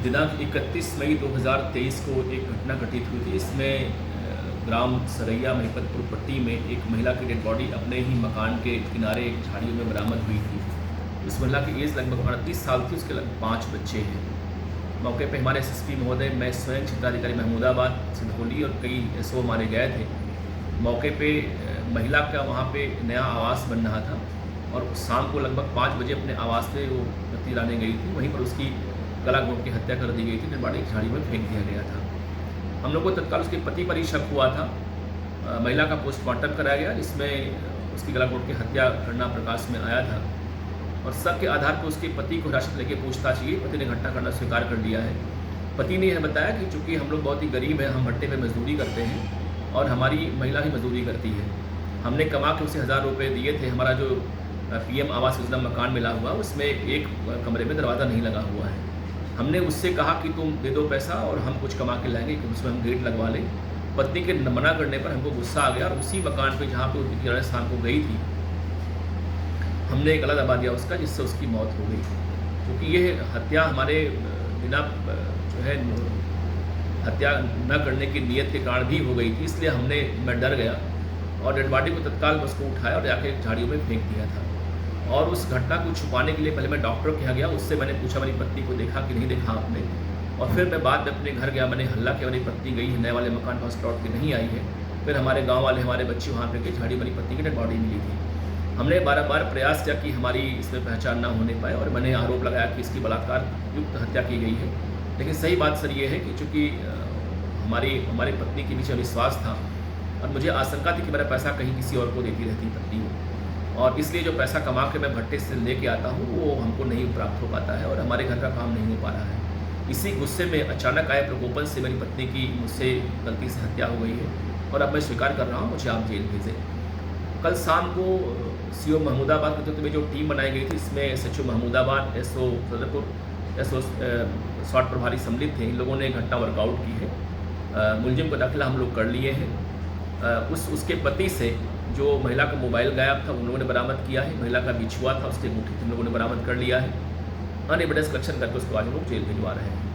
दिनांक 31 मई 2023 को एक घटना घटित हुई थी। इसमें ग्राम सरैया महिपतपुर पट्टी में एक महिला की डेड बॉडी अपने ही मकान के किनारे एक झाड़ियों में बरामद हुई थी। उस महिला की एज लगभग 38 साल थी। उसके लगभग 5 बच्चे हैं। मौके पर हमारे एसएसपी महोदय, मैं स्वयं क्षेत्राधिकारी महमूदाबाद, सिंधौली और कई एसओ हमारे गए थे। मौके पे महिला का वहाँ पे नया आवास बन रहा था और शाम को लगभग 5 बजे अपने आवास पे वो बत्ती लाने गई थी। वहीं पर उसकी गला घोंट की हत्या कर दी गई थी। डेड बॉडी झाड़ी में फेंक दिया गया था। हम लोग को तत्काल उसके पति पर ही शक हुआ था। महिला का पोस्टमार्टम कराया गया, जिसमें उसकी गला घोंट की हत्या करना प्रकाश में आया था और शक के आधार पर उसके पति को हिरासत लेके पूछताछ की। पति ने घटना करना स्वीकार कर लिया है। पति ने यह बताया कि चूँकि हम लोग बहुत ही गरीब हैं, हम भट्टे में मजदूरी करते हैं और हमारी महिला ही मजदूरी करती है। हमने कमा के उसे 1000 रुपये दिए थे। हमारा जो पीएम आवास योजना मकान मिला हुआ, उसमें एक कमरे में दरवाज़ा नहीं लगा हुआ है। हमने उससे कहा कि तुम दे दो पैसा और हम कुछ कमा के लाएंगे कि उसमें हम गेट लगवा लें। पत्नी के मना करने पर हमको गुस्सा आ गया और उसी मकान पे जहाँ पे उसकी किराए स्थान को गई थी, हमने गला दबा दिया उसका, जिससे उसकी मौत हो गई। क्योंकि ये हत्या हमारे बिना जो है हत्या न करने की नीयत के कारण भी हो गई थी, इसलिए मैं डर गया और डेड बॉडी को तत्काल उसको उठाया और जाके झाड़ियों में फेंक दिया था। और उस घटना को छुपाने के लिए पहले मैं डॉक्टर के यहाँ गया। उससे मैंने पूछा मेरी पत्नी को देखा कि नहीं देखा आपने, और फिर मैं बाद में अपने घर गया। मैंने हल्ला किया, मेरी पत्नी गई है नए वाले मकान पास लौट के नहीं आई है। फिर हमारे गांव वाले, हमारे बच्चे वहाँ पे गए, झाड़ी मेरी पत्नी की डेड बॉडी मिली थी। हमने बार प्रयास किया कि हमारी इसमें पहचान ना होने पाए और मैंने आरोप लगाया कि इसकी बलात्कार युक्त हत्या की गई है। लेकिन सही बात सर ये है कि चूँकि हमारी पत्नी के पीछे विश्वास था और मुझे आशंका थी कि मेरा पैसा कहीं किसी और को देती रहती पत्नी को, और इसलिए जो पैसा कमा के मैं भट्टे से लेके आता हूँ वो हमको नहीं प्राप्त हो पाता है और हमारे घर का काम नहीं हो पा रहा है। इसी गुस्से में अचानक आए प्रकोपन से मेरी पत्नी की मुझसे गलती से हत्या हो गई है और अब मैं स्वीकार कर रहा हूँ, मुझे आप जेल भेजें। कल शाम को सीओ महमूदाबाद के नेतृत्व में जो टीम बनाई गई थी, इसमें SHO Mahmudabad, SO Sadarpur, SO स्वास्थ्य प्रभारी सम्मिलित थे। इन लोगों ने घटना वर्कआउट की है। मुलजिम का दाखिला हम लोग कर लिए हैं। उसके पति से जो महिला का मोबाइल गायब था उन लोगों ने बरामद किया है। महिला का बिछुआ था, उसके अंगूठी हम लोगों ने बरामद कर लिया है। अन्य एविडेंस कलेक्शन करके उसको आज हम लोग जेल भिजवा रहे हैं।